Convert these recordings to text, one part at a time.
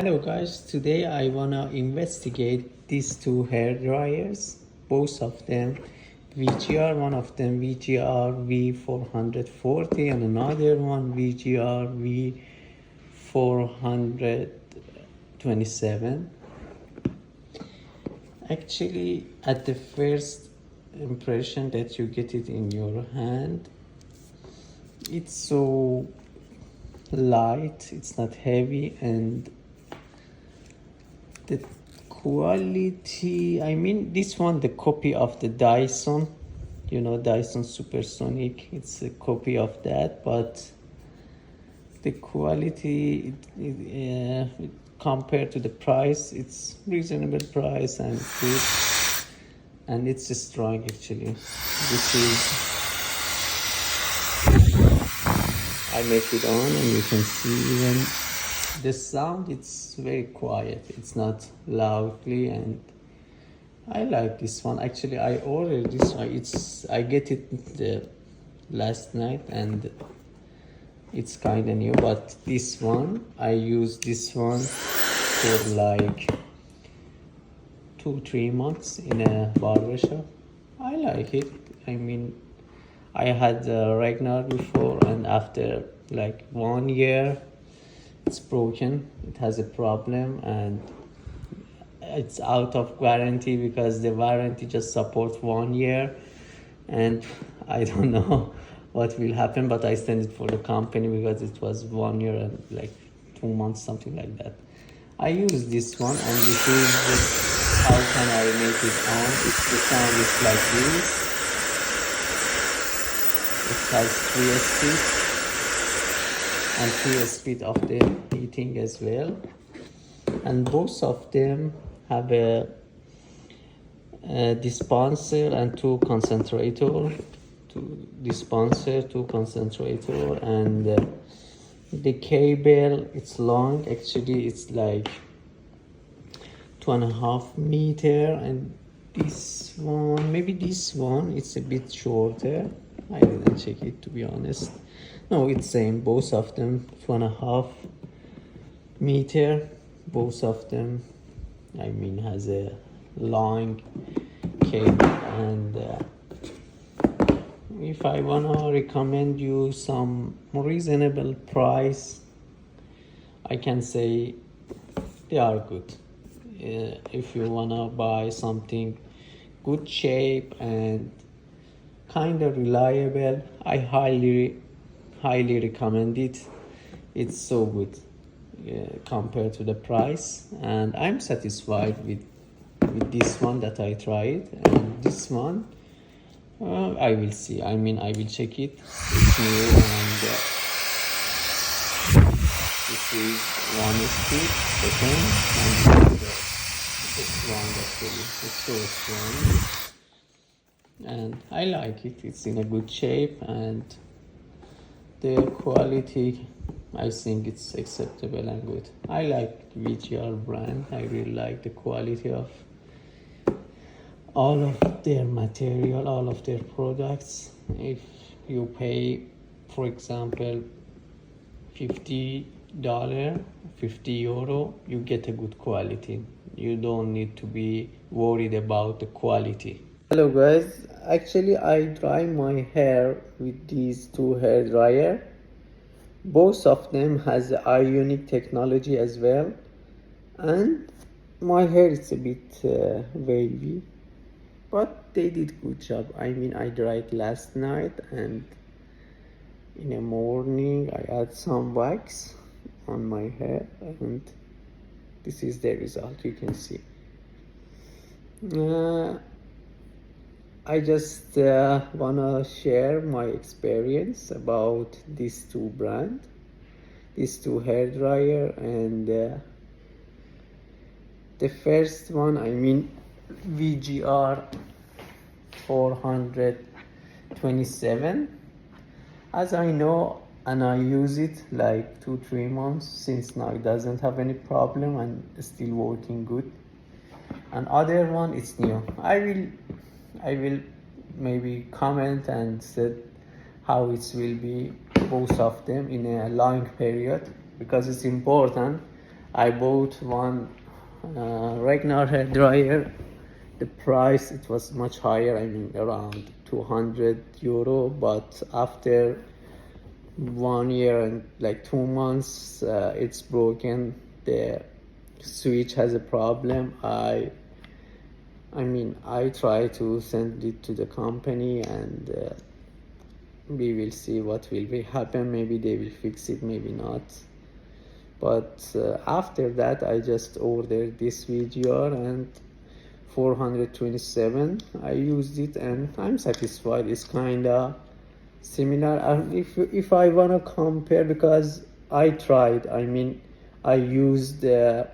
Hello guys, today I wanna investigate these two hair dryers, both of them VGR, one of them VGR v-440 and another one VGR v-427. Actually, at the first impression that you get it in your hand, it's so light, it's not heavy, and the quality, I mean, this one, the copy of the Dyson, Dyson Supersonic, it's a copy of that, but the quality, compared to the price, it's reasonable price and good, and it's strong actually. This is, I make it on and you can see even the sound, it's very quiet, it's not loudly, and I like this one. Actually, I ordered this one, I get it last night, and it's kind of new, but this one, I use this one for like 2-3 months in a barber shop. I like it. I mean, I had Ragnar before, and after like 1 year it's broken, it has a problem, and it's out of warranty because the warranty just supports 1 year, and I don't know what will happen, but I sent it for the company because it was 1 year and like 2 months, something like that. I use this one, and this is how can I make it on. The sound is like this. It has 3 speeds and 3 speed of the heating as well, and both of them have a dispenser and 2 concentrator, 2 dispenser, 2 concentrator, and the cable, it's long, actually it's like 2.5 meter, and this one, maybe this one, it's a bit shorter. I didn't check it, to be honest. No, it's same, both of them 2.5 meter, both of them, I mean, has a long cable. And if I wanna recommend you some reasonable price, I can say they are good. If you wanna buy something good shape and kind of reliable, I highly recommend it. It's so good compared to the price, and I'm satisfied with this one that I tried. And this one, I will see, I mean, I will check it. It's new, and this is 1 speed, second, and it's strong actually, it's so strong, and I like it. It's in a good shape, and the quality, I think it's acceptable and good. I like VGR brand. I really like the quality of all of their material, all of their products. If you pay, for example, $50, €50, you get a good quality. You don't need to be worried about the quality. Hello guys, actually I dry my hair with these two hair dryer. Both of them has ionic technology as well, and my hair is a bit wavy, but they did good job. I mean, I dried last night, and in the morning I add some wax on my hair, and this is the result. You can see. I just wanna share my experience about these two brands, these two hair dryer, and the first one, I mean, VGR 427. As I know, and I use it like 2-3 months, since now it doesn't have any problem and still working good. And other one, it's new. I will maybe comment and said how it will be, both of them, in a long period, because it's important. I bought one Ragnar hair dryer. The price, it was much higher, I mean around 200 euro, but after 1 year and like 2 months, it's broken. The switch has a problem. I try to send it to the company, and we will see what will be happen. Maybe they will fix it, maybe not. But after that, I just ordered this VGR and 427. I used it and I'm satisfied. It's kinda similar. If I wanna compare, because I tried, I used the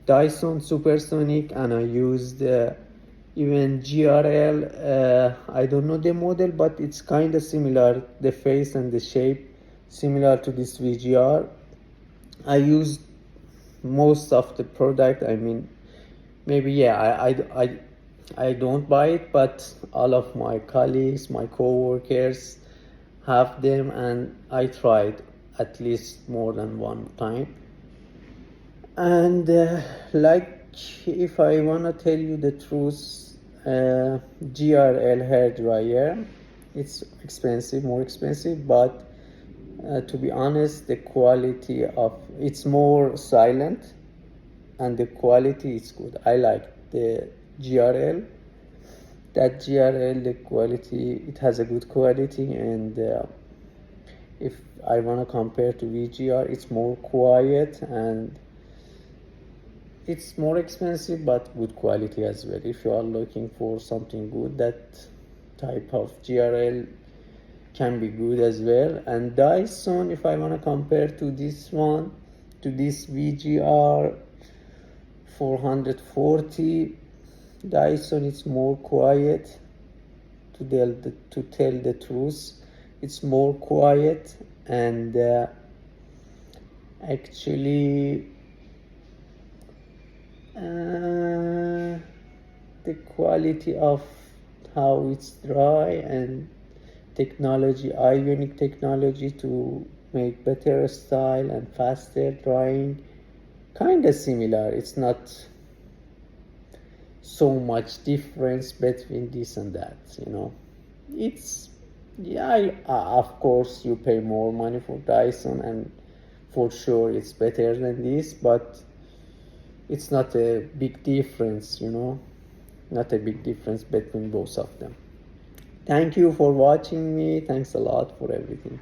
Dyson Supersonic, and I used even GRL. I don't know the model, but it's kind of similar, the face and the shape similar to this VGR. I used most of the product. Maybe, yeah, I don't buy it, but all of my colleagues, my co-workers have them, and I tried at least more than one time. And if I wanna tell you the truth, GRL hair dryer, it's expensive, more expensive, but to be honest, the quality of it's more silent, and the quality is good. I like the GRL. That GRL, the quality, it has a good quality, and if I wanna compare to VGR, it's more quiet and it's more expensive, but good quality as well. If you are looking for something good, that type of GRL can be good as well. And Dyson, if I want to compare to this one, to this VGR 440, Dyson is more quiet. To tell the truth, it's more quiet, and actually the quality of how it's dry, and technology, ionic technology to make better style and faster drying, kind of similar. It's not so much difference between this and that, it's, yeah, of course you pay more money for Dyson, and for sure it's better than this, but it's not a big difference, not a big difference between both of them. Thank you for watching me. Thanks a lot for everything.